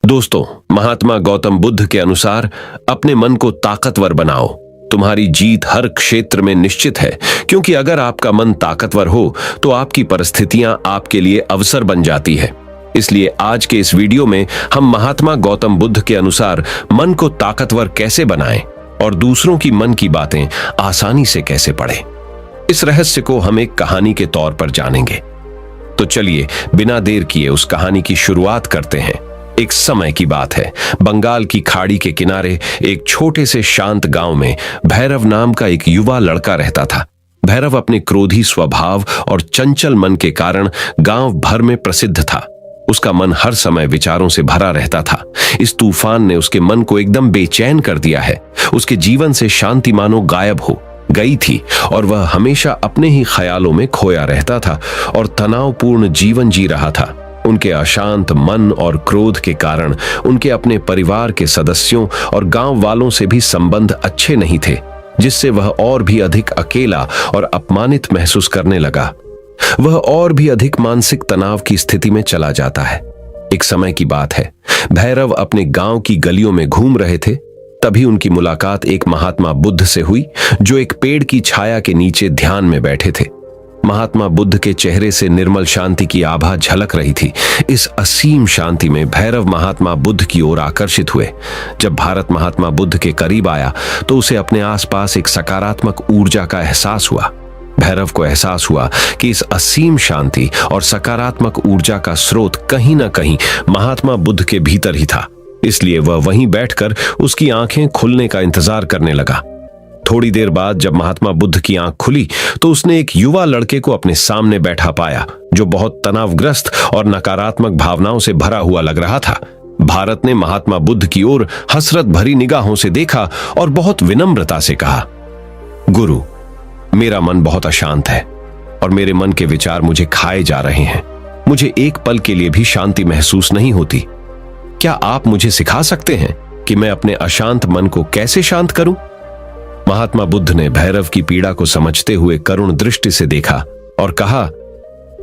दोस्तों, महात्मा गौतम बुद्ध के अनुसार अपने मन को ताकतवर बनाओ। तुम्हारी जीत हर क्षेत्र में निश्चित है, क्योंकि अगर आपका मन ताकतवर हो तो आपकी परिस्थितियां आपके लिए अवसर बन जाती है। इसलिए आज के इस वीडियो में हम महात्मा गौतम बुद्ध के अनुसार मन को ताकतवर कैसे बनाएं और दूसरों की मन की बातें आसानी से कैसे पढ़ें। इस रहस्य को हम एक कहानी के तौर पर जानेंगे। तो चलिए बिना देर किए उस कहानी की शुरुआत करते हैं। एक समय की बात है, बंगाल की खाड़ी के किनारे एक छोटे से शांत गांव में भैरव नाम का एक युवा लड़का रहता था। भैरव अपने क्रोधी स्वभाव और चंचल मन के कारण गांव भर में प्रसिद्ध था। उसका मन हर समय विचारों से भरा रहता था। इस तूफान ने उसके मन को एकदम बेचैन कर दिया है। उसके जीवन से शांति मानो गायब हो गई थी और वह हमेशा अपने ही ख्यालों में खोया रहता था और तनावपूर्ण जीवन जी रहा था। उनके अशांत मन और क्रोध के कारण उनके अपने परिवार के सदस्यों और गांव वालों से भी संबंध अच्छे नहीं थे, जिससे वह और भी अधिक अकेला और अपमानित महसूस करने लगा। वह और भी अधिक मानसिक तनाव की स्थिति में चला जाता है। एक समय की बात है, भैरव अपने गांव की गलियों में घूम रहे थे। तभी उनकी मुलाकात एक महात्मा बुद्ध से हुई, जो एक पेड़ की छाया के नीचे ध्यान में बैठे थे। महात्मा बुद्ध के चेहरे से निर्मल शांति की आभा झलक रही थी। इस असीम शांति में भैरव महात्मा बुद्ध की ओर आकर्षित हुए। जब भारत महात्मा बुद्ध के करीब आया तो उसे अपने आसपास एक सकारात्मक ऊर्जा का एहसास हुआ। भैरव को एहसास हुआ कि इस असीम शांति और सकारात्मक ऊर्जा का स्रोत कहीं ना कहीं महात्मा बुद्ध के भीतर ही था। इसलिए वह वहीं बैठकर उसकी आंखें खुलने का इंतजार करने लगा। थोड़ी देर बाद जब महात्मा बुद्ध की आंख खुली तो उसने एक युवा लड़के को अपने सामने बैठा पाया, जो बहुत तनावग्रस्त और नकारात्मक भावनाओं से भरा हुआ लग रहा था। भारत ने महात्मा बुद्ध की ओर हसरत भरी निगाहों से देखा और बहुत विनम्रता से कहा, गुरु, मेरा मन बहुत अशांत है और मेरे मन के विचार मुझे खाए जा रहे हैं। मुझे एक पल के लिए भी शांति महसूस नहीं होती। क्या आप मुझे सिखा सकते हैं कि मैं अपने अशांत मन को कैसे शांत करूं? महात्मा बुद्ध ने भैरव की पीड़ा को समझते हुए करुण दृष्टि से देखा और कहा,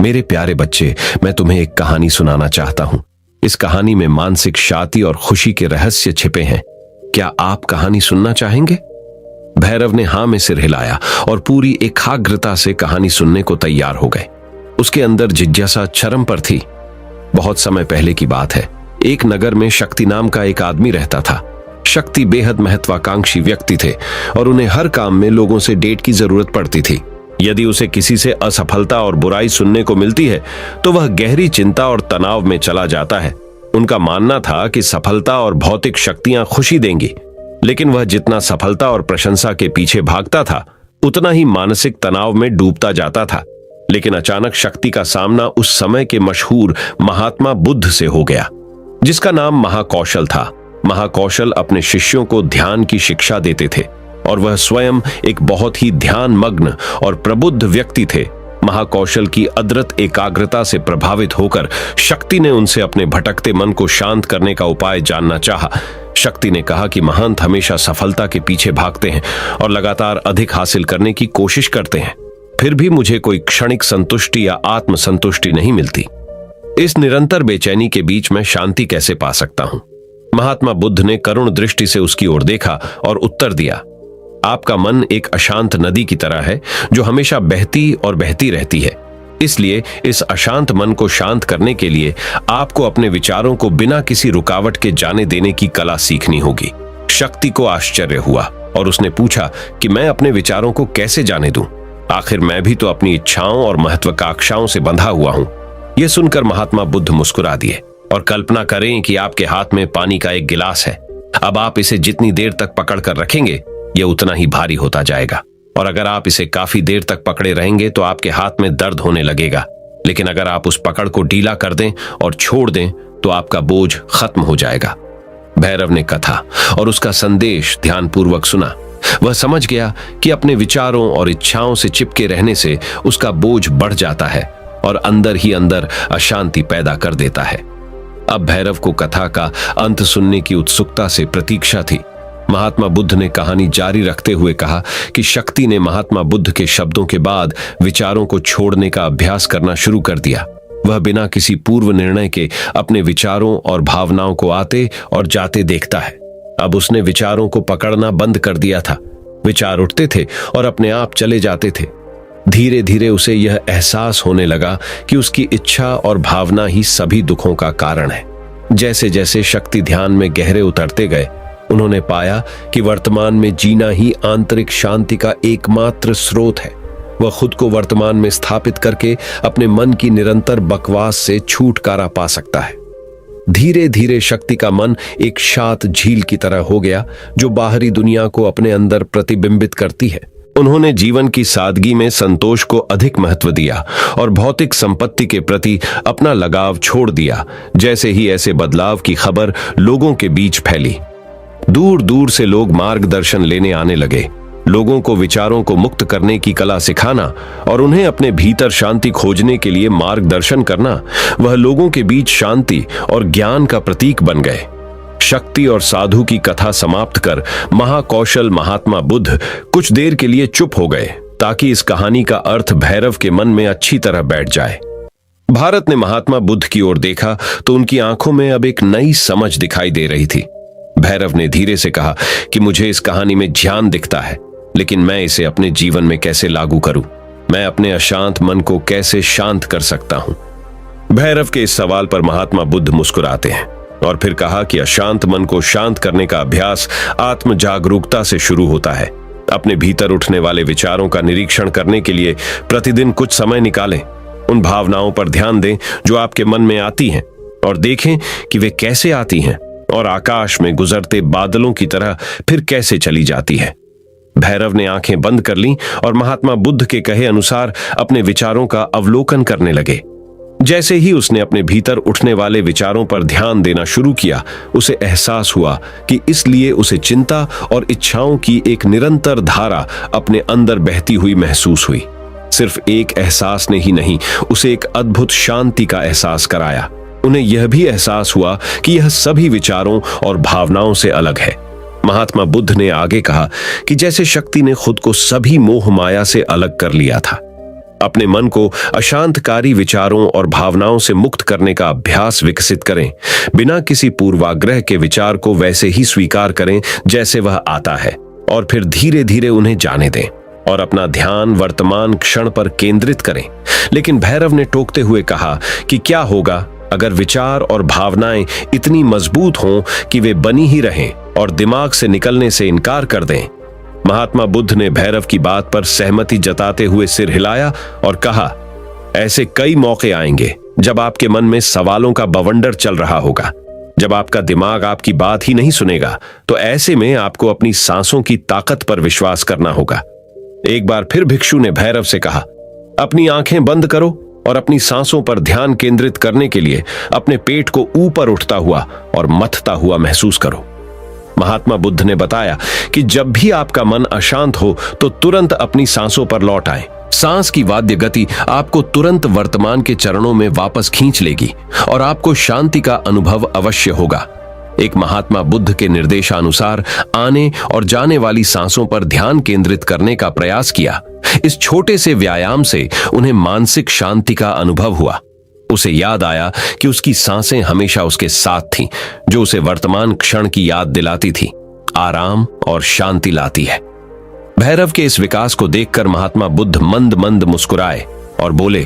मेरे प्यारे बच्चे, मैं तुम्हें एक कहानी सुनाना चाहता हूं। इस कहानी में मानसिक शांति और खुशी के रहस्य छिपे हैं। क्या आप कहानी सुनना चाहेंगे? भैरव ने हां में सिर हिलाया और पूरी एकाग्रता से कहानी सुनने को तैयार हो गए। उसके अंदर जिज्ञासा चरम पर थी। बहुत समय पहले की बात है, एक नगर में शक्ति नाम का एक आदमी रहता था। शक्ति बेहद महत्वाकांक्षी व्यक्ति थे और उन्हें हर काम में लोगों से डेट की जरूरत पड़ती थी। यदि उसे किसी से असफलता और बुराई सुनने को मिलती है तो वह गहरी चिंता और तनाव में चला जाता है। उनका मानना था कि सफलता और भौतिक शक्तियां खुशी देंगी, लेकिन वह जितना सफलता और प्रशंसा के पीछे भागता था उतना ही मानसिक तनाव में डूबता जाता था। लेकिन अचानक शक्ति का सामना उस समय के मशहूर महात्मा बुद्ध से हो गया, जिसका नाम महाकौशल था। महाकौशल अपने शिष्यों को ध्यान की शिक्षा देते थे और वह स्वयं एक बहुत ही ध्यान मग्न और प्रबुद्ध व्यक्ति थे। महाकौशल की अद्भुत एकाग्रता से प्रभावित होकर शक्ति ने उनसे अपने भटकते मन को शांत करने का उपाय जानना चाहा। शक्ति ने कहा कि महंत हमेशा सफलता के पीछे भागते हैं और लगातार अधिक हासिल करने की कोशिश करते हैं, फिर भी मुझे कोई क्षणिक संतुष्टि या आत्मसंतुष्टि नहीं मिलती। इस निरंतर बेचैनी के बीच मैं शांति कैसे पा सकता हूं? महात्मा बुद्ध ने करुण दृष्टि से उसकी ओर देखा और उत्तर दिया, आपका मन एक अशांत नदी की तरह है जो हमेशा बहती और बहती रहती है। इसलिए इस अशांत मन को शांत करने के लिए आपको अपने विचारों को बिना किसी रुकावट के जाने देने की कला सीखनी होगी। शक्ति को आश्चर्य हुआ और उसने पूछा कि मैं अपने विचारों को कैसे जाने दूं? आखिर मैं भी तो अपनी इच्छाओं और महत्वाकांक्षाओं से बंधा हुआ हूं। यह सुनकर महात्मा बुद्ध मुस्कुरा दिए और कल्पना करें कि आपके हाथ में पानी का एक गिलास है। अब आप इसे जितनी देर तक पकड़ कर रखेंगे यह उतना ही भारी होता जाएगा, और अगर आप इसे काफी देर तक पकड़े रहेंगे तो आपके हाथ में दर्द होने लगेगा। लेकिन अगर आप उस पकड़ को ढीला कर दें और छोड़ दें तो आपका बोझ खत्म हो जाएगा। भैरव ने कथा और उसका संदेश ध्यानपूर्वक सुना। वह समझ गया कि अपने विचारों और इच्छाओं से चिपके रहने से उसका बोझ बढ़ जाता है और अंदर ही अंदर अशांति पैदा कर देता है। अब भैरव को कथा का अंत सुनने की उत्सुकता से प्रतीक्षा थी। महात्मा बुद्ध ने कहानी जारी रखते हुए कहा कि शक्ति ने महात्मा बुद्ध के शब्दों के बाद विचारों को छोड़ने का अभ्यास करना शुरू कर दिया। वह बिना किसी पूर्व निर्णय के अपने विचारों और भावनाओं को आते और जाते देखता है। अब उसने विचारों को पकड़ना बंद कर दिया था। विचार उठते थे और अपने आप चले जाते थे। धीरे धीरे उसे यह एहसास होने लगा कि उसकी इच्छा और भावना ही सभी दुखों का कारण है। जैसे जैसे शक्ति ध्यान में गहरे उतरते गए, उन्होंने पाया कि वर्तमान में जीना ही आंतरिक शांति का एकमात्र स्रोत है। वह खुद को वर्तमान में स्थापित करके अपने मन की निरंतर बकवास से छुटकारा पा सकता है। धीरे धीरे शक्ति का मन एक शांत झील की तरह हो गया, जो बाहरी दुनिया को अपने अंदर प्रतिबिंबित करती है। उन्होंने जीवन की सादगी में संतोष को अधिक महत्व दिया और भौतिक संपत्ति के प्रति अपना लगाव छोड़ दिया। जैसे ही ऐसे बदलाव की खबर लोगों के बीच फैली, दूर दूर से लोग मार्गदर्शन लेने आने लगे। लोगों को विचारों को मुक्त करने की कला सिखाना और उन्हें अपने भीतर शांति खोजने के लिए मार्गदर्शन करना, वह लोगों के बीच शांति और ज्ञान का प्रतीक बन गए। शक्ति और साधु की कथा समाप्त कर महाकौशल महात्मा बुद्ध कुछ देर के लिए चुप हो गए, ताकि इस कहानी का अर्थ भैरव के मन में अच्छी तरह बैठ जाए। भारत ने महात्मा बुद्ध की ओर देखा तो उनकी आंखों में अब एक नई समझ दिखाई दे रही थी। भैरव ने धीरे से कहा कि मुझे इस कहानी में ज्ञान दिखता है, लेकिन मैं इसे अपने जीवन में कैसे लागू करूं? मैं अपने अशांत मन को कैसे शांत कर सकता हूं? भैरव के इस सवाल पर महात्मा बुद्ध मुस्कुराते हैं और फिर कहा कि अशांत मन को शांत करने का अभ्यास आत्म जागरूकता से शुरू होता है। अपने भीतर उठने वाले विचारों का निरीक्षण करने के लिए प्रतिदिन कुछ समय निकालें। उन भावनाओं पर ध्यान दें जो आपके मन में आती हैं और देखें कि वे कैसे आती हैं और आकाश में गुजरते बादलों की तरह फिर कैसे चली जाती है। भैरव ने आंखें बंद कर लीं और महात्मा बुद्ध के कहे अनुसार अपने विचारों का अवलोकन करने लगे। जैसे ही उसने अपने भीतर उठने वाले विचारों पर ध्यान देना शुरू किया, उसे एहसास हुआ कि इसलिए उसे चिंता और इच्छाओं की एक निरंतर धारा अपने अंदर बहती हुई महसूस हुई। सिर्फ एक एहसास ने ही नहीं, उसे एक अद्भुत शांति का एहसास कराया। उन्हें यह भी एहसास हुआ कि यह सभी विचारों और भावनाओं से अलग है। महात्मा बुद्ध ने आगे कहा कि जैसे शक्ति ने खुद को सभी मोह माया से अलग कर लिया था, अपने मन को अशांतकारी विचारों और भावनाओं से मुक्त करने का अभ्यास विकसित करें। बिना किसी पूर्वाग्रह के विचार को वैसे ही स्वीकार करें जैसे वह आता है, और फिर धीरे धीरे उन्हें जाने दें और अपना ध्यान वर्तमान क्षण पर केंद्रित करें। लेकिन भैरव ने टोकते हुए कहा कि क्या होगा अगर विचार और भावनाएं इतनी मजबूत हों कि वे बनी ही रहें और दिमाग से निकलने से इनकार कर दें? महात्मा बुद्ध ने भैरव की बात पर सहमति जताते हुए सिर हिलाया और कहा, ऐसे कई मौके आएंगे जब आपके मन में सवालों का बवंडर चल रहा होगा, जब आपका दिमाग आपकी बात ही नहीं सुनेगा। तो ऐसे में आपको अपनी सांसों की ताकत पर विश्वास करना होगा। एक बार फिर भिक्षु ने भैरव से कहा, अपनी आंखें बंद करो और अपनी सांसों पर ध्यान केंद्रित करने के लिए अपने पेट को ऊपर उठता हुआ और मथता हुआ महसूस करो। महात्मा बुद्ध ने बताया कि जब भी आपका मन अशांत हो तो तुरंत अपनी सांसों पर लौट आए। सांस की वाद्य गति आपको तुरंत वर्तमान के चरणों में वापस खींच लेगी और आपको शांति का अनुभव अवश्य होगा। एक महात्मा बुद्ध के निर्देशानुसार आने और जाने वाली सांसों पर ध्यान केंद्रित करने का प्रयास किया। इस छोटे से व्यायाम से उन्हें मानसिक शांति का अनुभव हुआ। उसे याद आया कि उसकी सांसें हमेशा उसके साथ थीं, जो उसे वर्तमान क्षण की याद दिलाती थी, आराम और शांति लाती है। भैरव के इस विकास को देखकर महात्मा बुद्ध मंद मंद मुस्कुराए और बोले,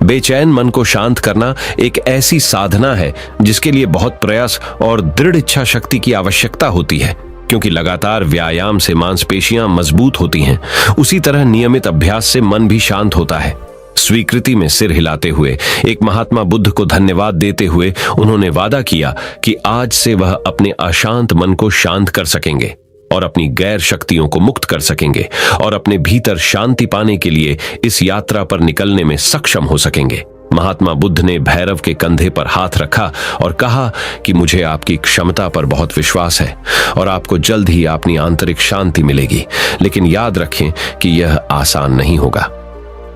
बेचैन मन को शांत करना एक ऐसी साधना है जिसके लिए बहुत प्रयास और दृढ़ इच्छा शक्ति की आवश्यकता होती है। क्योंकि लगातार व्यायाम से मांसपेशियां मजबूत होती हैं, उसी तरह नियमित अभ्यास से मन भी शांत होता है। स्वीकृति में सिर हिलाते हुए एक महात्मा बुद्ध को धन्यवाद देते हुए उन्होंने वादा किया कि आज से वह अपने अशांत मन को शांत कर सकेंगे और अपनी गैर शक्तियों को मुक्त कर सकेंगे और अपने भीतर शांति पाने के लिए इस यात्रा पर निकलने में सक्षम हो सकेंगे। महात्मा बुद्ध ने भैरव के कंधे पर हाथ रखा और कहा कि मुझे आपकी क्षमता पर बहुत विश्वास है और आपको जल्द ही अपनी आंतरिक शांति मिलेगी। लेकिन याद रखें कि यह आसान नहीं होगा।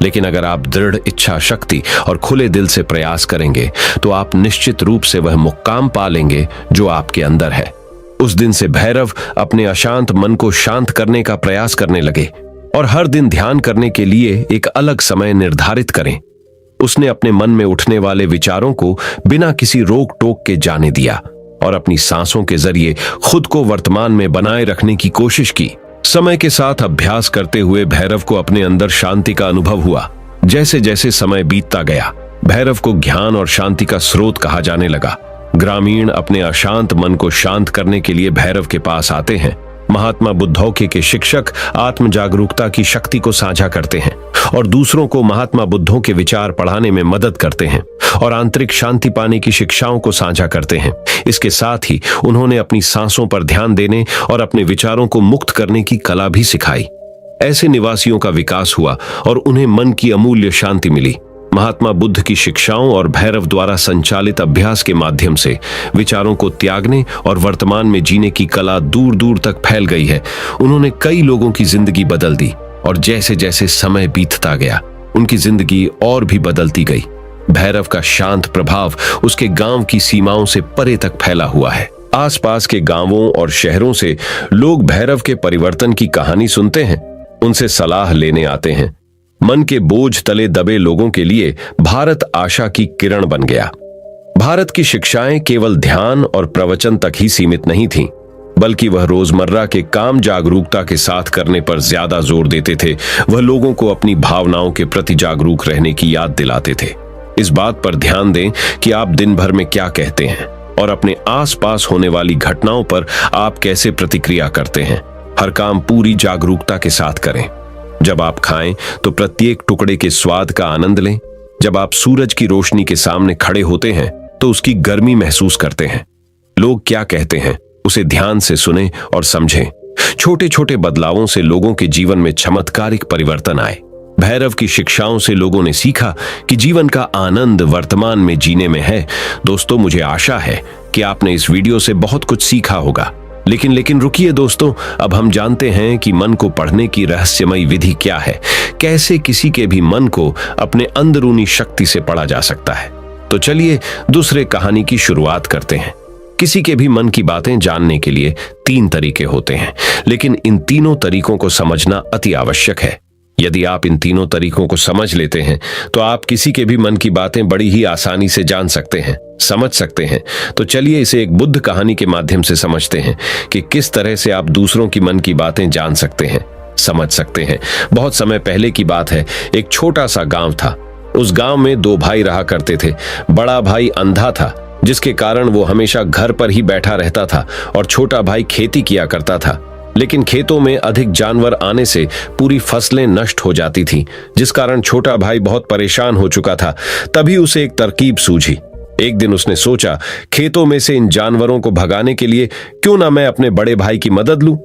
लेकिन अगर आप दृढ़ इच्छा शक्ति और खुले दिल से प्रयास करेंगे तो आप निश्चित रूप से वह मुक्काम पा लेंगे जो आपके अंदर है। उस दिन से भैरव अपने अशांत मन को शांत करने का प्रयास करने लगे और हर दिन ध्यान करने के लिए एक अलग समय निर्धारित करें। उसने अपने मन में उठने वाले विचारों को बिना किसी रोक टोक के जाने दिया और अपनी सांसों के जरिए खुद को वर्तमान में बनाए रखने की कोशिश की। समय के साथ अभ्यास करते हुए भैरव को अपने अंदर शांति का अनुभव हुआ। जैसे जैसे समय बीतता गया, भैरव को ज्ञान और शांति का स्रोत कहा जाने लगा। ग्रामीण अपने अशांत मन को शांत करने के लिए भैरव के पास आते हैं। महात्मा बुद्धौके के शिक्षक आत्म जागरूकता की शक्ति को साझा करते हैं और दूसरों को महात्मा बुद्धों के विचार पढ़ाने में मदद करते हैं और आंतरिक शांति पाने की शिक्षाओं को साझा करते हैं। इसके साथ ही उन्होंने अपनी सांसों पर ध्यान देने और अपने विचारों को मुक्त करने की कला भी सिखाई। ऐसे निवासियों का विकास हुआ और उन्हें मन की अमूल्य शांति मिली। महात्मा बुद्ध की शिक्षाओं और भैरव द्वारा संचालित अभ्यास के माध्यम से विचारों को त्यागने और वर्तमान में जीने की कला दूर दूर तक फैल गई है। उन्होंने कई लोगों की जिंदगी बदल दी और जैसे जैसे समय बीतता गया, उनकी जिंदगी और भी बदलती गई। भैरव का शांत प्रभाव उसके गांव की सीमाओं से परे तक फैला हुआ है। आसपास के गांवों और शहरों से लोग भैरव के परिवर्तन की कहानी सुनते हैं, उनसे सलाह लेने आते हैं। मन के बोझ तले दबे लोगों के लिए भारत आशा की किरण बन गया। भारत की शिक्षाएं केवल ध्यान और प्रवचन तक ही सीमित नहीं थीं, बल्कि वह रोजमर्रा के काम जागरूकता के साथ करने पर ज्यादा जोर देते थे। वह लोगों को अपनी भावनाओं के प्रति जागरूक रहने की याद दिलाते थे। इस बात पर ध्यान दें कि आप दिन भर में क्या कहते हैं और अपने आसपास होने वाली घटनाओं पर आप कैसे प्रतिक्रिया करते हैं। हर काम पूरी जागरूकता के साथ करें। जब आप खाएं तो प्रत्येक टुकड़े के स्वाद का आनंद लें। जब आप सूरज की रोशनी के सामने खड़े होते हैं तो उसकी गर्मी महसूस करते हैं। लोग क्या कहते हैं उसे ध्यान से सुनें और समझें। छोटे छोटे बदलावों से लोगों के जीवन में चमत्कारिक परिवर्तन आए। भैरव की शिक्षाओं से लोगों ने सीखा कि जीवन का आनंद वर्तमान में जीने में है। दोस्तों, मुझे आशा है कि आपने इस वीडियो से बहुत कुछ सीखा होगा। लेकिन रुकिए दोस्तों, अब हम जानते हैं कि मन को पढ़ने की रहस्यमयी विधि क्या है। कैसे किसी के भी मन को अपने अंदरूनी शक्ति से पढ़ा जा सकता है। तो चलिए दूसरे कहानी की शुरुआत करते हैं। किसी के भी मन की बातें जानने के लिए 3 तरीके होते हैं, लेकिन इन तीनों तरीकों को समझना अति आवश्यक है। यदि आप इन तीनों तरीकों को समझ लेते हैं तो आप किसी के भी मन की बातें बड़ी ही आसानी से जान सकते हैं, समझ सकते हैं। तो चलिए इसे एक बुद्ध कहानी के माध्यम से समझते हैं कि किस तरह से आप दूसरों की मन की बातें जान सकते हैं, समझ सकते हैं। बहुत समय पहले की बात है। एक छोटा सा गांव था। उस गांव में 2 भाई रहा करते थे। बड़ा भाई अंधा था, जिसके कारण वो हमेशा घर पर ही बैठा रहता था और छोटा भाई खेती किया करता था। लेकिन खेतों में अधिक जानवर आने से पूरी फसलें नष्ट हो जाती थीं, जिस कारण छोटा भाई बहुत परेशान हो चुका था। तभी उसे एक तरकीब सूझी। एक दिन उसने सोचा, खेतों में से इन जानवरों को भगाने के लिए क्यों ना मैं अपने बड़े भाई की मदद लूं।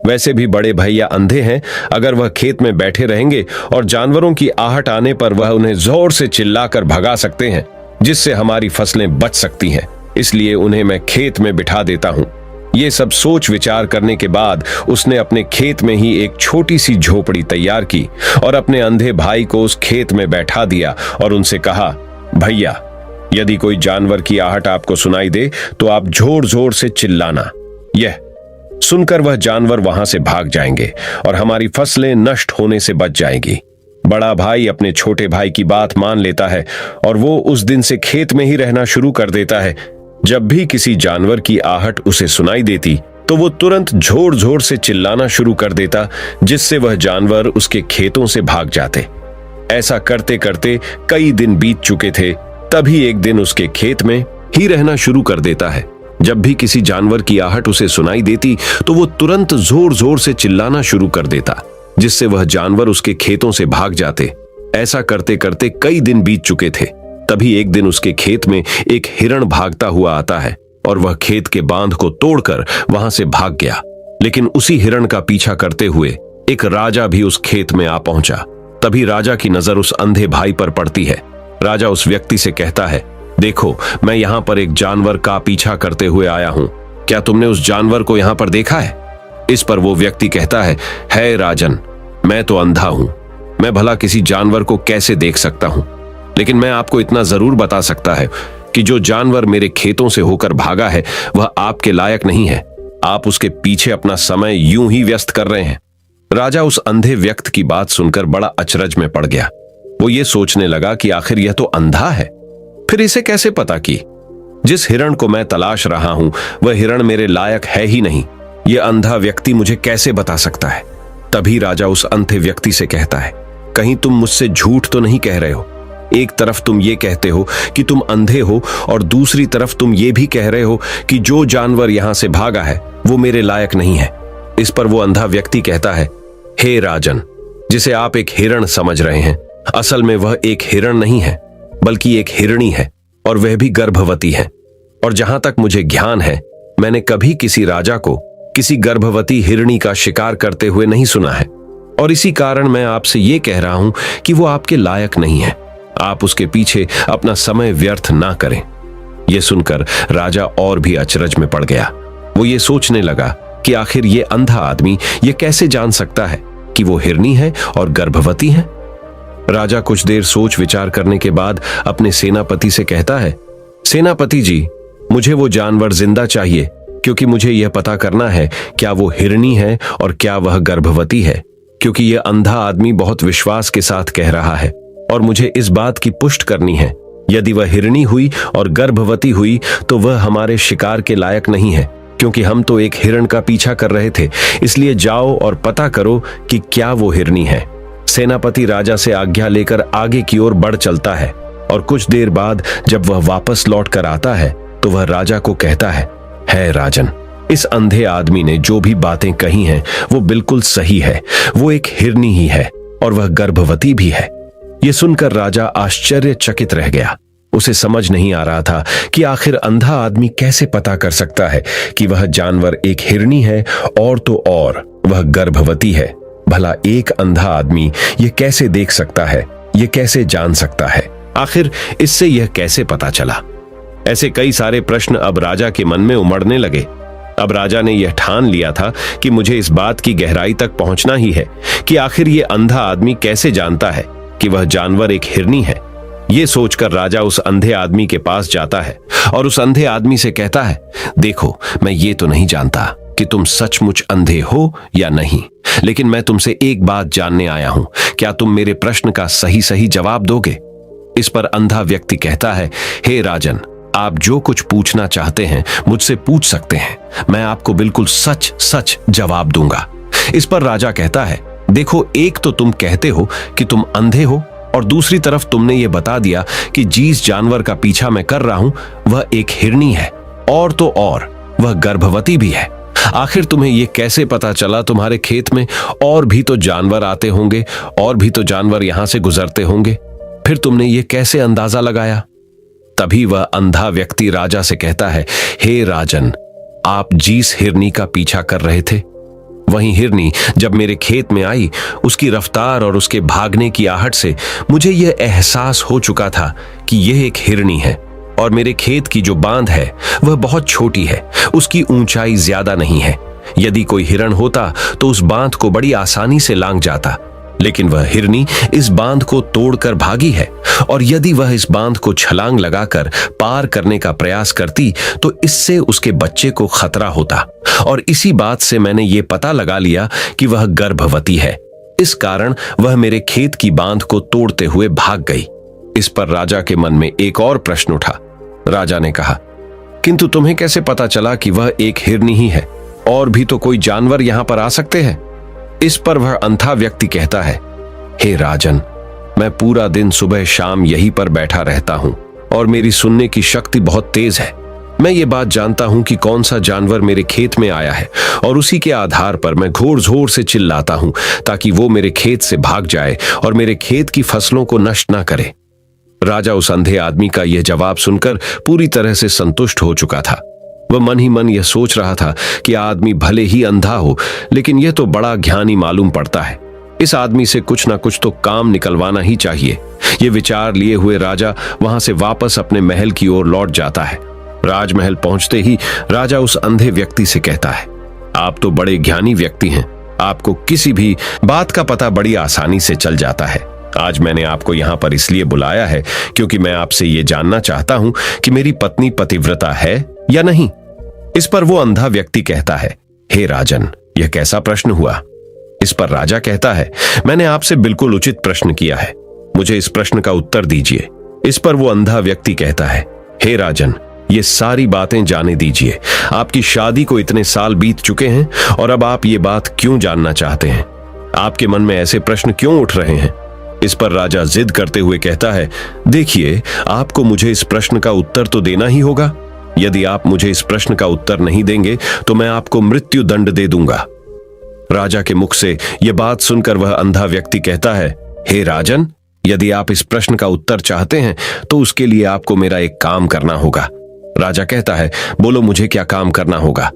वैसे भी बड़े भैया अंधे हैं। अगर वह खेत में बैठे रहेंगे और जानवरों की आहट आने पर वह उन्हें जोर से चिल्लाकर भगा सकते हैं, जिससे हमारी फसलें बच सकती हैं। इसलिए उन्हें मैं खेत में बिठा देता हूं। ये सब सोच विचार करने के बाद उसने अपने खेत में ही एक छोटी सी झोपड़ी तैयार की और अपने अंधे भाई को उस खेत में बैठा दिया और उनसे कहा, भैया, यदि कोई जानवर की आहट आपको सुनाई दे तो आप जोर जोर से चिल्लाना। यह सुनकर वह जानवर वहां से भाग जाएंगे और हमारी फसलें नष्ट होने से बच जाएंगी। बड़ा भाई अपने छोटे भाई की बात मान लेता है और वो उस दिन से खेत में ही रहना शुरू कर देता है। जब भी किसी जानवर की आहट उसे सुनाई देती तो वो तुरंत जोर जोर से चिल्लाना शुरू कर देता, जिससे वह जानवर उसके खेतों से भाग जाते। ऐसा करते करते कई दिन बीत चुके थे। तभी एक दिन उसके खेत में ही रहना शुरू कर देता है। जब भी किसी जानवर की आहट उसे सुनाई देती तो वो तुरंत जोर जोर से चिल्लाना शुरू कर देता, जिससे वह जानवर उसके खेतों से भाग जाते। ऐसा करते करते कई दिन बीत चुके थे। तभी एक दिन उसके खेत में एक हिरण भागता हुआ आता है और वह खेत के बांध को तोड़कर वहां से भाग गया। लेकिन उसी हिरण का पीछा करते हुए एक राजा भी उस खेत में आ पहुंचा। तभी राजा की नजर उस अंधे भाई पर पड़ती है। राजा उस व्यक्ति से कहता है, देखो, मैं यहाँ पर एक जानवर का पीछा करते हुए आया हूँ। क्या तुमने उस जानवर को यहाँ पर देखा है? इस पर वो व्यक्ति कहता है राजन, मैं तो अंधा हूं। मैं भला किसी जानवर को कैसे देख सकता हूं? लेकिन मैं आपको इतना जरूर बता सकता है कि जो जानवर मेरे खेतों से होकर भागा है वह आपके लायक नहीं है। आप उसके पीछे अपना समय यूं ही व्यस्त कर रहे हैं। राजा उस अंधे व्यक्ति की बात सुनकर बड़ा अचरज में पड़ गया। वो ये सोचने लगा कि आखिर यह तो अंधा है, फिर इसे कैसे पता कि जिस हिरण को मैं तलाश रहा हूं वह हिरण मेरे लायक है ही नहीं। यह अंधा व्यक्ति मुझे कैसे बता सकता है। तभी राजा उस अंधे व्यक्ति से कहता है, कहीं तुम मुझसे झूठ तो नहीं कह रहे हो। एक तरफ तुम ये कहते हो कि तुम अंधे हो और दूसरी तरफ तुम ये भी कह रहे हो कि जो जानवर यहां से भागा है वो मेरे लायक नहीं है। इस पर वो अंधा व्यक्ति कहता है, हे राजन, जिसे आप एक हिरण समझ रहे हैं, असल में वह एक हिरण नहीं है बल्कि एक हिरणी है, और वह भी गर्भवती है। और जहां तक मुझे ज्ञान है, मैंने कभी किसी राजा को किसी गर्भवती हिरणी का शिकार करते हुए नहीं सुना है, और इसी कारण मैं आपसे ये कह रहा हूं कि वो आपके लायक नहीं है। आप उसके पीछे अपना समय व्यर्थ ना करें। यह सुनकर राजा और भी अचरज में पड़ गया। वो ये सोचने लगा कि आखिर ये अंधा आदमी ये कैसे जान सकता है कि वो हिरणी है और गर्भवती है। राजा कुछ देर सोच विचार करने के बाद अपने सेनापति से कहता है, सेनापति जी, मुझे वो जानवर जिंदा चाहिए, क्योंकि मुझे यह पता करना है क्या वो हिरणी है और क्या वह गर्भवती है, क्योंकि यह अंधा आदमी बहुत विश्वास के साथ कह रहा है और मुझे इस बात की पुष्टि करनी है। यदि वह हिरणी हुई और गर्भवती हुई तो वह हमारे शिकार के लायक नहीं है, क्योंकि हम तो एक हिरण का पीछा कर रहे थे। इसलिए जाओ और पता करो कि क्या वो हिरणी है। सेनापति राजा से आज्ञा लेकर आगे की ओर बढ़ चलता है, और कुछ देर बाद जब वह वापस लौट कर आता है तो वह राजा को कहता है राजन, इस अंधे आदमी ने जो भी बातें कही हैं वो बिल्कुल सही है। वो एक हिरणी ही है और वह गर्भवती भी है। यह सुनकर राजा आश्चर्यचकित रह गया। उसे समझ नहीं आ रहा था कि आखिर अंधा आदमी कैसे पता कर सकता है कि वह जानवर एक हिरणी है और तो और वह गर्भवती है। भला एक अंधा आदमी यह कैसे देख सकता है, यह कैसे जान सकता है, आखिर इससे यह कैसे पता चला। ऐसे कई सारे प्रश्न अब राजा के मन में उमड़ने लगे। अब राजा ने यह ठान लिया था कि मुझे इस बात की गहराई तक पहुंचना ही है कि आखिर यह अंधा आदमी कैसे जानता है कि वह जानवर एक हिरणी है। यह सोचकर राजा उस अंधे आदमी के पास जाता है और उस अंधे आदमी से कहता है, देखो, मैं ये तो नहीं जानता कि तुम सचमुच अंधे हो या नहीं, लेकिन मैं तुमसे एक बात जानने आया हूं। क्या तुम मेरे प्रश्न का सही सही जवाब दोगे? इस पर अंधा व्यक्ति कहता है, हे राजन, आप जो कुछ पूछना चाहते हैं मुझसे पूछ सकते हैं। मैं आपको बिल्कुल सच सच जवाब दूंगा। इस पर राजा कहता है, देखो, एक तो तुम कहते हो कि तुम अंधे हो और दूसरी तरफ तुमने ये बता दिया कि जिस जानवर का पीछा मैं कर रहा हूं वह एक हिरणी है और तो और वह गर्भवती भी है। आखिर तुम्हें यह कैसे पता चला? तुम्हारे खेत में और भी तो जानवर आते होंगे और भी तो जानवर यहां से गुजरते होंगे, फिर तुमने ये कैसे अंदाजा लगाया? तभी वह अंधा व्यक्ति राजा से कहता है, हे राजन, आप जिस हिरनी का पीछा कर रहे थे वही हिरनी जब मेरे खेत में आई, उसकी रफ्तार और उसके भागने की आहट से मुझे यह एहसास हो चुका था कि यह एक हिरनी है। और मेरे खेत की जो बांध है वह बहुत छोटी है, उसकी ऊंचाई ज्यादा नहीं है। यदि कोई हिरण होता तो उस बांध को बड़ी आसानी से लांघ जाता, लेकिन वह हिरनी इस बांध को तोड़कर भागी है, और यदि वह इस बांध को छलांग लगाकर पार करने का प्रयास करती तो इससे उसके बच्चे को खतरा होता। और इसी बात से मैंने ये पता लगा लिया कि वह गर्भवती है। इस कारण वह मेरे खेत की बांध को तोड़ते हुए भाग गई। इस पर राजा के मन में एक और प्रश्न उठा। राजा ने कहा, किंतु तुम्हें कैसे पता चला कि वह एक हिरनी ही है? और भी तो कोई जानवर यहां पर आ सकते हैं। इस पर वह अंधा व्यक्ति कहता है, हे राजन, मैं पूरा दिन सुबह शाम यहीं पर बैठा रहता हूं और मेरी सुनने की शक्ति बहुत तेज है। मैं ये बात जानता हूं कि कौन सा जानवर मेरे खेत में आया है, और उसी के आधार पर मैं घोर जोर से चिल्लाता हूं ताकि वो मेरे खेत से भाग जाए और मेरे खेत की फसलों को नष्ट ना करे। राजा उस अंधे आदमी का यह जवाब सुनकर पूरी तरह से संतुष्ट हो चुका था। वह मन ही मन यह सोच रहा था कि आदमी भले ही अंधा हो, लेकिन यह तो बड़ा ज्ञानी मालूम पड़ता है। इस आदमी से कुछ ना कुछ तो काम निकलवाना ही चाहिए। ये विचार लिए हुए राजा वहां से वापस अपने महल की ओर लौट जाता है। राजमहल पहुंचते ही राजा उस अंधे व्यक्ति से कहता है, आप तो बड़े ज्ञानी व्यक्ति हैं, आपको किसी भी बात का पता बड़ी आसानी से चल जाता है। आज मैंने आपको यहाँ पर इसलिए बुलाया है क्योंकि मैं आपसे ये जानना चाहता हूँ कि मेरी पत्नी पतिव्रता है या नहीं। इस पर वो अंधा व्यक्ति कहता है, हे राजन, यह कैसा प्रश्न हुआ? इस पर राजा कहता है, मैंने आपसे बिल्कुल उचित प्रश्न किया है। मुझे इस प्रश्न का उत्तर दीजिए। इस पर वो अंधा व्यक्ति कहता है, हे राजन, ये सारी बातें जाने दीजिए। आपकी शादी को इतने साल बीत चुके हैं और अब आप ये बात क्यों जानना चाहते हैं? आपके मन में ऐसे प्रश्न क्यों उठ रहे हैं? इस पर राजा जिद करते हुए कहता है, देखिए, आपको मुझे इस प्रश्न का उत्तर तो देना ही होगा। यदि आप मुझे इस प्रश्न का उत्तर नहीं देंगे तो मैं आपको मृत्यु दंड दे दूंगा। राजा के मुख से यह बात सुनकर वह अंधा व्यक्ति कहता है, हे राजन, यदि आप इस प्रश्न का उत्तर चाहते हैं तो उसके लिए आपको मेरा एक काम करना होगा। राजा कहता है, बोलो, मुझे क्या काम करना होगा?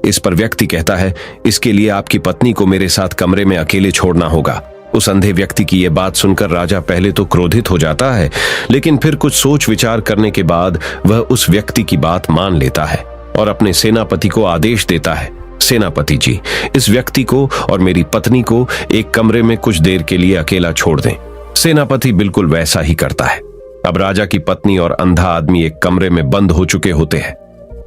इस पर व्यक्ति कहता है, इसके लिए आपकी पत्नी को मेरे साथ कमरे में अकेले छोड़ना होगा। उस अंधे व्यक्ति की यह बात सुनकर राजा पहले तो क्रोधित हो जाता है, लेकिन फिर कुछ सोच विचार करने के बाद वह उस व्यक्ति की बात मान लेता है और अपने सेनापति को आदेश देता है, सेनापति जी, इस व्यक्ति को और मेरी पत्नी को एक कमरे में कुछ देर के लिए अकेला छोड़ दें। सेनापति बिल्कुल वैसा ही करता है। अब राजा की पत्नी और अंधा आदमी एक कमरे में बंद हो चुके होते हैं।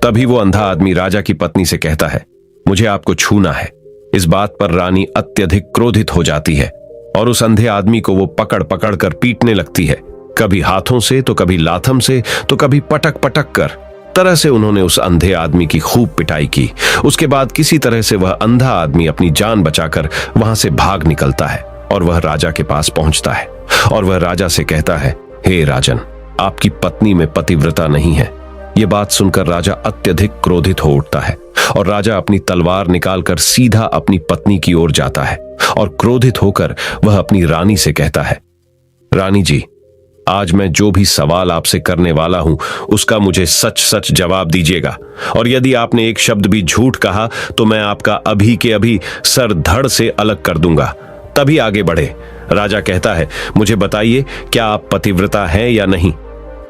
तभी वो अंधा आदमी राजा की पत्नी से कहता है, मुझे आपको छूना है। इस बात पर रानी अत्यधिक क्रोधित हो जाती है और उस अंधे आदमी को वो पकड़ पकड़ कर पीटने लगती है, कभी हाथों से तो कभी लाथम से तो कभी पटक पटक कर। तरह से उन्होंने उस अंधे आदमी की खूब पिटाई की। उसके बाद किसी तरह से वह अंधा आदमी अपनी जान बचाकर वहां से भाग निकलता है और वह राजा के पास पहुंचता है और वह राजा से कहता है, हे राजन, आपकी पत्नी में पतिव्रता नहीं है। यह बात सुनकर राजा अत्यधिक क्रोधित हो उठता है और राजा अपनी तलवार निकालकर सीधा अपनी पत्नी की ओर जाता है और क्रोधित होकर वह अपनी रानी से कहता है, रानी जी, आज मैं जो भी सवाल आपसे करने वाला हूं उसका मुझे सच सच जवाब दीजिएगा, और यदि आपने एक शब्द भी झूठ कहा तो मैं आपका अभी के अभी सर धड़ से अलग कर दूंगा, तभी आगे बढ़े। राजा कहता है, मुझे बताइए, क्या आप पतिव्रता हैं या नहीं?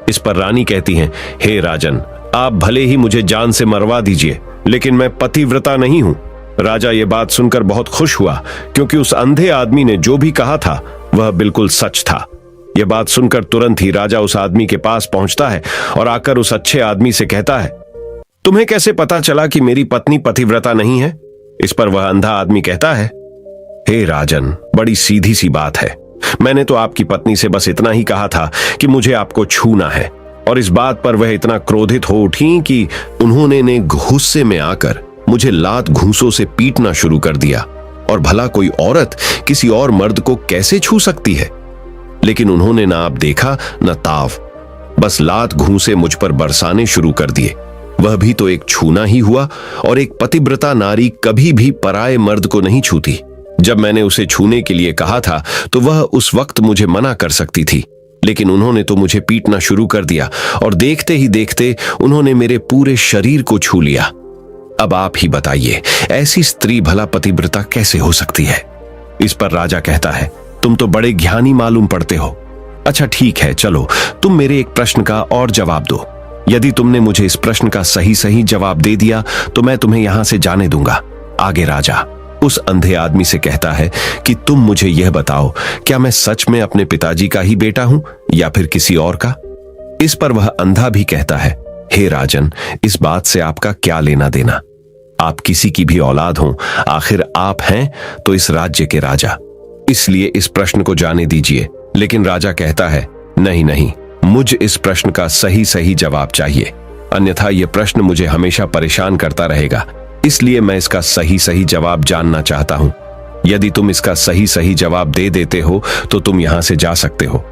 इस पर रानी कहती है, हे राजन, आप भले ही मुझे जान से मरवा दीजिए, लेकिन मैं पतिव्रता नहीं हूं। राजा ये बात सुनकर बहुत खुश हुआ, क्योंकि उस अंधे आदमी ने जो भी कहा था वह बिल्कुल सच था। यह बात सुनकर तुरंत ही राजा उस आदमी के पास पहुंचता है और आकर उस अच्छे आदमी से कहता है, तुम्हें कैसे पता चला कि मेरी पत्नी पतिव्रता नहीं है? इस पर वह अंधा आदमी कहता है, हे राजन, बड़ी सीधी सी बात है। मैंने तो आपकी पत्नी से बस इतना ही कहा था कि मुझे आपको छूना है, और इस बात पर वह इतना क्रोधित हो उठी कि उन्होंने गुस्से में आकर मुझे लात घूंसों से पीटना शुरू कर दिया। और भला कोई औरत किसी और मर्द को कैसे छू सकती है? लेकिन उन्होंने ना आप देखा न ताव, बस लात घूंसे मुझ पर बरसाने शुरू कर दिए। वह भी तो एक छूना ही हुआ, और एक पतिव्रता नारी कभी भी पराये मर्द को नहीं छूती। जब मैंने उसे छूने के लिए कहा था तो वह उस वक्त मुझे मना कर सकती थी, लेकिन उन्होंने तो मुझे पीटना शुरू कर दिया और देखते ही देखते उन्होंने मेरे पूरे शरीर को छू लिया। अब आप ही बताइए, ऐसी स्त्री भला पतिव्रता कैसे हो सकती है? इस पर राजा कहता है, तुम तो बड़े ज्ञानी मालूम पड़ते हो। अच्छा ठीक है, चलो तुम मेरे एक प्रश्न का और जवाब दो। यदि तुमने मुझे इस प्रश्न का सही सही जवाब दे दिया तो मैं तुम्हें यहां से जाने दूंगा। आगे राजा उस अंधे आदमी से कहता है कि तुम मुझे यह बताओ, क्या मैं सच में अपने पिताजी का ही बेटा हूं या फिर किसी और का? इस पर वह अंधा भी कहता है, हे राजन, इस बात से आपका क्या लेना देना? आप किसी की भी औलाद हों, आखिर आप हैं तो इस राज्य के राजा, इसलिए इस प्रश्न को जाने दीजिए। लेकिन राजा कहता है, नहीं नहीं, मुझ इस प्रश्न का सही सही जवाब चाहिए, अन्यथा यह प्रश्न मुझे हमेशा परेशान करता रहेगा, इसलिए मैं इसका सही सही जवाब जानना चाहता हूं। यदि तुम इसका सही सही जवाब दे देते हो तो तुम यहां से जा सकते हो,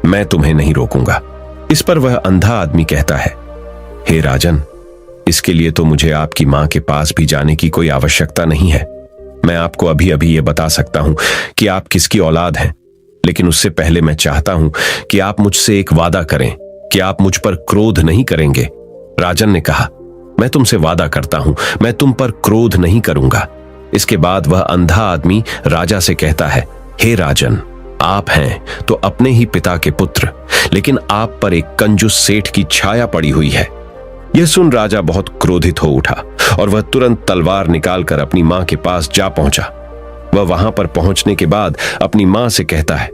मैं तुम्हें नहीं रोकूंगा। इस पर वह अंधा आदमी कहता है, हे राजन, इसके लिए तो मुझे आपकी मां के पास भी जाने की कोई आवश्यकता नहीं है। मैं आपको अभी अभी यह बता सकता हूं कि आप किसकी औलाद हैं, लेकिन उससे पहले मैं चाहता हूं कि आप मुझसे एक वादा करें कि आप मुझ पर क्रोध नहीं करेंगे। राजन ने कहा, मैं तुमसे वादा करता हूं, मैं तुम पर क्रोध नहीं करूंगा। इसके बाद वह अंधा आदमी राजा से कहता है, हे राजन, आप हैं तो अपने ही पिता के पुत्र, लेकिन आप पर एक कंजूस सेठ की छाया पड़ी हुई है। यह सुन राजा बहुत क्रोधित हो उठा और वह तुरंत तलवार निकालकर अपनी मां के पास जा पहुंचा। वह वहां पर पहुंचने के बाद अपनी मां से कहता है,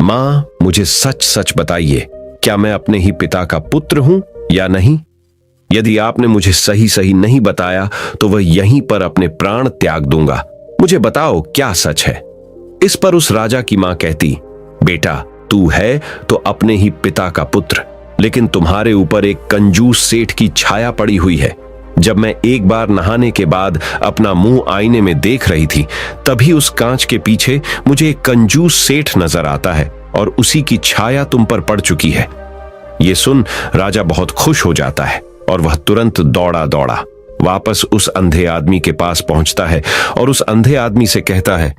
मां, मुझे सच सच बताइए, क्या मैं अपने ही पिता का पुत्र हूं या नहीं? यदि आपने मुझे सही सही नहीं बताया तो वह यहीं पर अपने प्राण त्याग दूंगा। मुझे बताओ क्या सच है? इस पर उस राजा की मां कहती, बेटा, तू है तो अपने ही पिता का पुत्र, लेकिन तुम्हारे ऊपर एक कंजूस सेठ की छाया पड़ी हुई है। जब मैं एक बार नहाने के बाद अपना मुंह आईने में देख रही थी, तभी उस कांच के पीछे मुझे एक कंजूस सेठ नजर आता है और उसी की छाया तुम पर पड़ चुकी है। ये सुन राजा बहुत खुश हो जाता है और वह तुरंत दौड़ा दौड़ा वापस उस अंधे आदमी के पास पहुंचता है और उस अंधे आदमी से कहता है,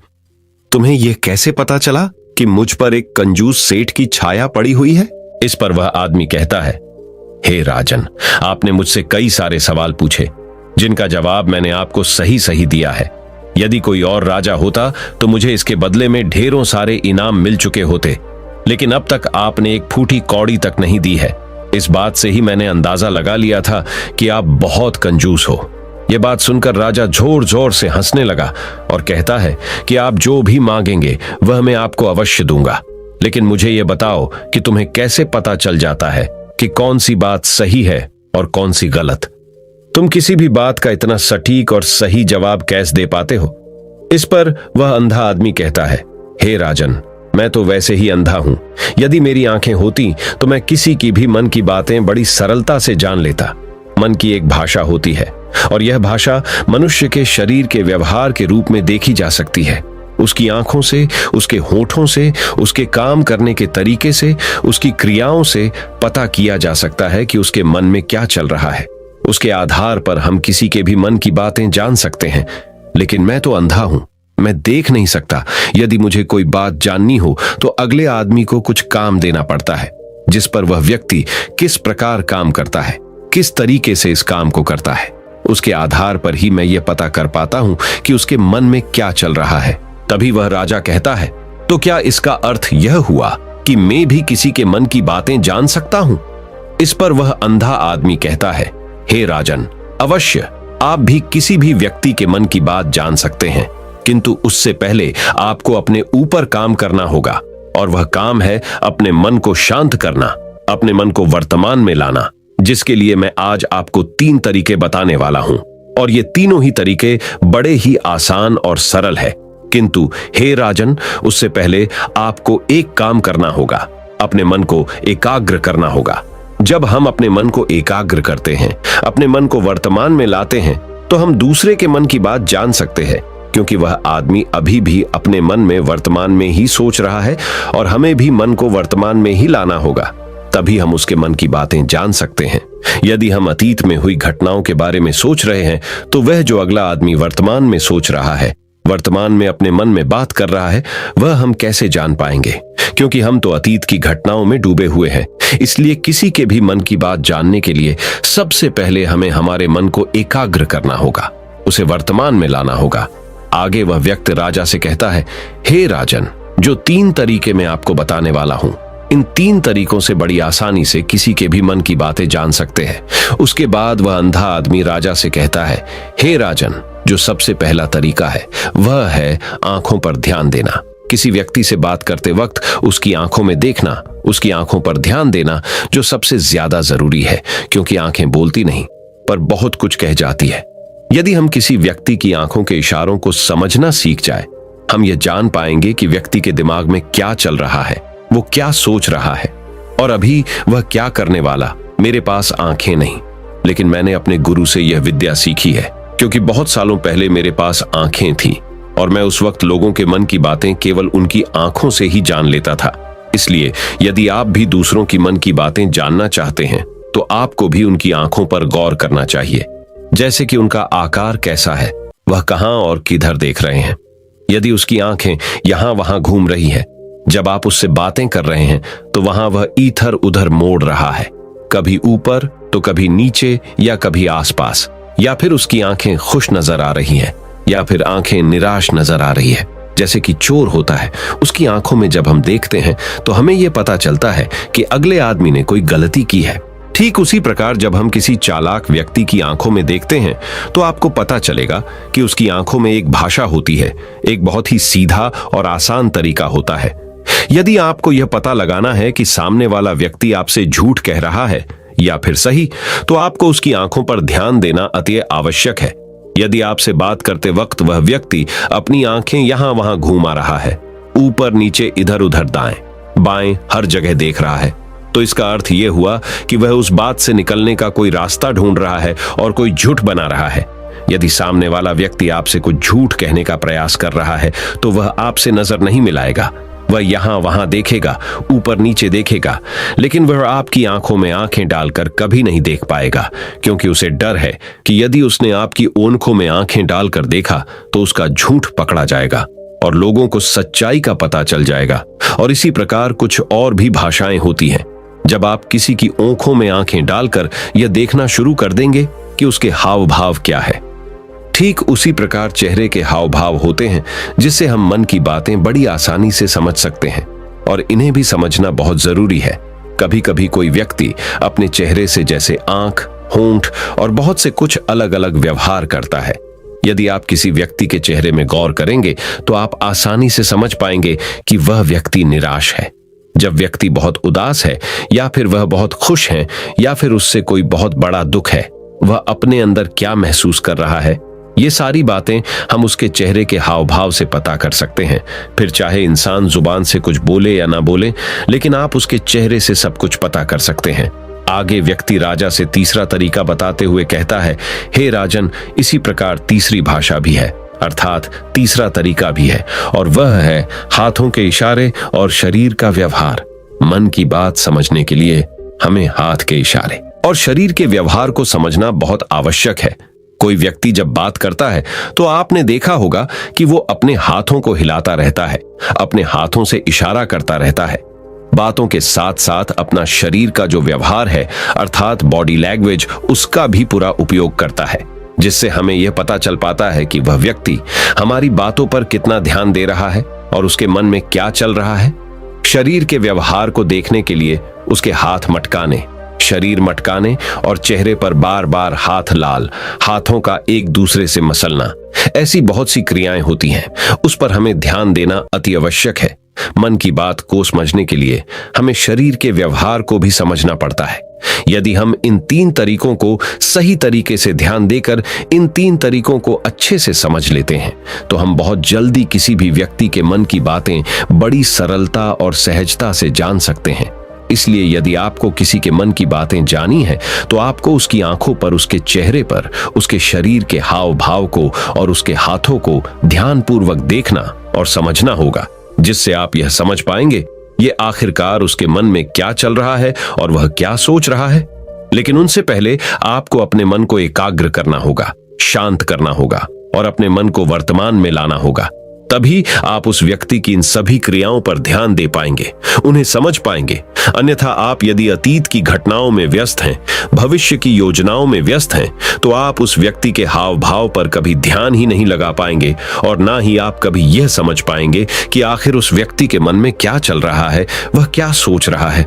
तुम्हें यह कैसे पता चला कि मुझ पर एक कंजूस सेठ की छाया पड़ी हुई है? इस पर वह आदमी कहता है, हे राजन, आपने मुझसे कई सारे सवाल पूछे जिनका जवाब मैंने आपको सही सही दिया है। यदि कोई और राजा होता तो मुझे इसके बदले में ढेरों सारे इनाम मिल चुके होते, लेकिन अब तक आपने एक फूटी कौड़ी तक नहीं दी है। इस बात से ही मैंने अंदाजा लगा लिया था कि आप बहुत कंजूस हो। यह बात सुनकर राजा जोर जोर से हंसने लगा और कहता है कि आप जो भी मांगेंगे वह मैं आपको अवश्य दूंगा, लेकिन मुझे यह बताओ कि तुम्हें कैसे पता चल जाता है कि कौन सी बात सही है और कौन सी गलत? तुम किसी भी बात का इतना सटीक और सही जवाब कैसे दे पाते हो? इस पर वह अंधा आदमी कहता है, हे राजन, मैं तो वैसे ही अंधा हूं। यदि मेरी आंखें होती तो मैं किसी की भी मन की बातें बड़ी सरलता से जान लेता। मन की एक भाषा होती है और यह भाषा मनुष्य के शरीर के व्यवहार के रूप में देखी जा सकती है। उसकी आंखों से, उसके होठों से, उसके काम करने के तरीके से, उसकी क्रियाओं से पता किया जा सकता है कि उसके मन में क्या चल रहा है। उसके आधार पर हम किसी के भी मन की बातें जान सकते हैं, लेकिन मैं तो अंधा हूं, मैं देख नहीं सकता। यदि मुझे कोई बात जाननी हो तो अगले आदमी को कुछ काम देना पड़ता है, जिस पर वह व्यक्ति किस प्रकार काम करता है, किस तरीके से इस काम को करता है, उसके आधार पर ही मैं यह पता कर पाता हूं कि उसके मन में क्या चल रहा है। तभी वह राजा कहता है, तो क्या इसका अर्थ यह हुआ कि मैं भी किसी के मन की बातें जान सकता हूं? इस पर वह अंधा आदमी कहता है, हे राजन, अवश्य आप भी किसी भी व्यक्ति के मन की बात जान सकते हैं, किंतु उससे पहले आपको अपने ऊपर काम करना होगा, और वह काम है अपने मन को शांत करना, अपने मन को वर्तमान में लाना, जिसके लिए मैं आज आपको 3 तरीके बताने वाला हूं। और ये तीनों ही तरीके बड़े ही आसान और सरल है, किंतु हे राजन, उससे पहले आपको एक काम करना होगा, अपने मन को एकाग्र करना होगा। जब हम अपने मन को एकाग्र करते हैं, अपने मन को वर्तमान में लाते हैं, तो हम दूसरे के मन की बात जान सकते हैं, क्योंकि वह आदमी अभी भी अपने मन में वर्तमान में ही सोच रहा है और हमें भी मन को वर्तमान में ही लाना होगा, तभी हम उसके मन की बातें जान सकते हैं। यदि हम अतीत में हुई घटनाओं के बारे में सोच रहे हैं, तो वह जो अगला आदमी वर्तमान में सोच रहा है, वर्तमान में अपने मन में बात कर रहा है, वह हम कैसे जान पाएंगे? क्योंकि हम तो अतीत की घटनाओं में डूबे हुए हैं। इसलिए किसी के भी मन की बात जानने के लिए सबसे पहले हमें हमारे मन को एकाग्र करना होगा, उसे वर्तमान में लाना होगा। आगे वह व्यक्ति राजा से कहता है, हे राजन, जो 3 तरीके मैं आपको बताने वाला हूं, इन 3 तरीकों से बड़ी आसानी से किसी के भी मन की बातें जान सकते हैं। उसके बाद वह अंधा आदमी राजा से कहता है, हे राजन, जो सबसे पहला तरीका है वह है आंखों पर ध्यान देना। किसी व्यक्ति से बात करते वक्त उसकी आंखों में देखना, उसकी आंखों पर ध्यान देना, जो सबसे ज्यादा जरूरी है, क्योंकि आंखें बोलती नहीं पर बहुत कुछ कह जाती है। यदि हम किसी व्यक्ति की आंखों के इशारों को समझना सीख जाए, हम यह जान पाएंगे कि व्यक्ति के दिमाग में क्या चल रहा है, वो क्या सोच रहा है और अभी वह क्या करने वाला। मेरे पास आंखें नहीं, लेकिन मैंने अपने गुरु से यह विद्या सीखी है, क्योंकि बहुत सालों पहले मेरे पास आंखें थीं और मैं उस वक्त लोगों के मन की बातें केवल उनकी आंखों से ही जान लेता था। इसलिए यदि आप भी दूसरों की मन की बातें जानना चाहते हैं, तो आपको भी उनकी आंखों पर गौर करना चाहिए, जैसे कि उनका आकार कैसा है, वह कहां और किधर देख रहे हैं। यदि उसकी आंखें यहां वहां घूम रही है, जब आप उससे बातें कर रहे हैं, तो वहां वह इधर उधर मोड़ रहा है, कभी ऊपर तो कभी नीचे या कभी आसपास, या फिर उसकी आंखें खुश नजर आ रही हैं या फिर आंखें निराश नजर आ रही है, जैसे कि चोर होता है। उसकी आंखों में जब हम देखते हैं तो हमें यह पता चलता है कि अगले आदमी ने कोई गलती की है। ठीक उसी प्रकार जब हम किसी चालाक व्यक्ति की आंखों में देखते हैं, तो आपको पता चलेगा कि उसकी आंखों में एक भाषा होती है, एक बहुत ही सीधा और आसान तरीका होता है। यदि आपको यह पता लगाना है कि सामने वाला व्यक्ति आपसे झूठ कह रहा है या फिर सही, तो आपको उसकी आंखों पर ध्यान देना अति आवश्यक है। यदि आपसे बात करते वक्त वह व्यक्ति अपनी आंखें यहां वहां घुमा रहा है, ऊपर नीचे इधर उधर दाएं, बाएं, हर जगह देख रहा है। तो इसका अर्थ यह हुआ कि वह उस बात से निकलने का कोई रास्ता ढूंढ रहा है और कोई झूठ बना रहा है। यदि सामने वाला व्यक्ति आपसे कुछ झूठ कहने का प्रयास कर रहा है तो वह आपसे नजर नहीं मिलाएगा। वह यहां वहां देखेगा, ऊपर नीचे देखेगा, लेकिन वह आपकी आंखों में आंखें डालकर कभी नहीं देख पाएगा, क्योंकि उसे डर है कि यदि उसने आपकी ओंखों में आंखें डालकर देखा तो उसका झूठ पकड़ा जाएगा और लोगों को सच्चाई का पता चल जाएगा। और इसी प्रकार कुछ और भी भाषाएं होती हैं। जब आप किसी की आंखों में आंखें डालकर यह देखना शुरू कर देंगे कि उसके हाव भाव क्या है, ठीक उसी प्रकार चेहरे के हाव भाव होते हैं जिससे हम मन की बातें बड़ी आसानी से समझ सकते हैं, और इन्हें भी समझना बहुत जरूरी है। कभी कभी कोई व्यक्ति अपने चेहरे से जैसे आंख, होंठ और बहुत से कुछ अलग अलग व्यवहार करता है। यदि आप किसी व्यक्ति के चेहरे में गौर करेंगे तो आप आसानी से समझ पाएंगे कि वह व्यक्ति निराश है। जब व्यक्ति बहुत उदास है, या फिर वह बहुत खुश है, या फिर उससे कोई बहुत बड़ा दुख है, वह अपने अंदर क्या महसूस कर रहा है, ये सारी बातें हम उसके चेहरे के हाव भाव से पता कर सकते हैं। फिर चाहे इंसान जुबान से कुछ बोले या ना बोले, लेकिन आप उसके चेहरे से सब कुछ पता कर सकते हैं। आगे व्यक्ति राजा से तीसरा तरीका बताते हुए कहता है, हे राजन, इसी प्रकार तीसरी भाषा भी है, अर्थात तीसरा तरीका भी है, और वह है हाथों के इशारे और शरीर का व्यवहार। मन की बात समझने के लिए हमें हाथ के इशारे और शरीर के व्यवहार को समझना बहुत आवश्यक है। कोई व्यक्ति जब बात करता है तो आपने देखा होगा कि वो अपने हाथों को हिलाता रहता है, अपने हाथों से इशारा करता रहता है। बातों के साथ साथ अपना शरीर का जो व्यवहार है, अर्थात बॉडी लैंग्वेज, उसका भी पूरा उपयोग करता है, जिससे हमें यह पता चल पाता है कि वह व्यक्ति हमारी बातों पर कितना ध्यान दे रहा है और उसके मन में क्या चल रहा है। शरीर के व्यवहार को देखने के लिए उसके हाथ मटकाने, शरीर मटकाने और चेहरे पर बार बार हाथ लाल, हाथों का एक दूसरे से मसलना, ऐसी बहुत सी क्रियाएं होती हैं। उस पर हमें ध्यान देना अति आवश्यक है। मन की बात को समझने के लिए हमें शरीर के व्यवहार को भी समझना पड़ता है। यदि हम इन तीन तरीकों को सही तरीके से ध्यान देकर इन तीन तरीकों को अच्छे से समझ लेते हैं तो हम बहुत जल्दी किसी भी व्यक्ति के मन की बातें बड़ी सरलता और सहजता से जान सकते हैं। इसलिए यदि आपको किसी के मन की बातें जानी है तो आपको उसकी आंखों पर, उसके चेहरे पर, उसके शरीर के हाव भाव को और उसके हाथों को ध्यानपूर्वक देखना और समझना होगा, जिससे आप यह समझ पाएंगे ये आखिरकार उसके मन में क्या चल रहा है और वह क्या सोच रहा है। लेकिन उनसे पहले आपको अपने मन को एकाग्र करना होगा, शांत करना होगा और अपने मन को वर्तमान में लाना होगा। तभी आप उस व्यक्ति की इन सभी क्रियाओं पर ध्यान दे पाएंगे, उन्हें समझ पाएंगे। अन्यथा आप यदि अतीत की घटनाओं में व्यस्त हैं, भविष्य की योजनाओं में व्यस्त हैं, तो आप उस व्यक्ति के हाव भाव पर कभी ध्यान ही नहीं लगा पाएंगे और ना ही आप कभी यह समझ पाएंगे कि आखिर उस व्यक्ति के मन में क्या चल रहा है, वह क्या सोच रहा है।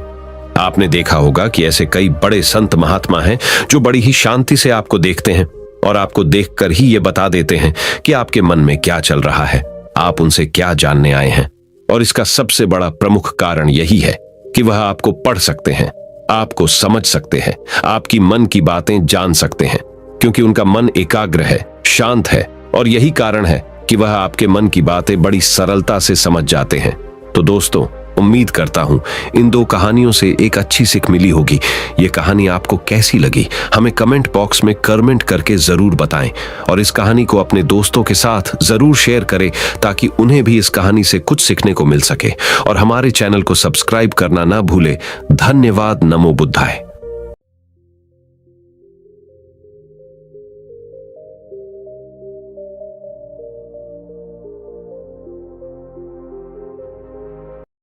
आपने देखा होगा कि ऐसे कई बड़े संत महात्मा हैं जो बड़ी ही शांति से आपको देखते हैं और आपको देखकर ही ये बता देते हैं कि आपके मन में क्या चल रहा है, आप उनसे क्या जानने आए हैं। और इसका सबसे बड़ा प्रमुख कारण यही है कि वह आपको पढ़ सकते हैं, आपको समझ सकते हैं, आपकी मन की बातें जान सकते हैं, क्योंकि उनका मन एकाग्र है, शांत है, और यही कारण है कि वह आपके मन की बातें बड़ी सरलता से समझ जाते हैं। तो दोस्तों, उम्मीद करता हूं इन दो कहानियों से एक अच्छी सीख मिली होगी। ये कहानी आपको कैसी लगी हमें कमेंट बॉक्स में कमेंट करके जरूर बताएं, और इस कहानी को अपने दोस्तों के साथ जरूर शेयर करें ताकि उन्हें भी इस कहानी से कुछ सीखने को मिल सके। और हमारे चैनल को सब्सक्राइब करना ना भूले। धन्यवाद। नमो बुद्धाय।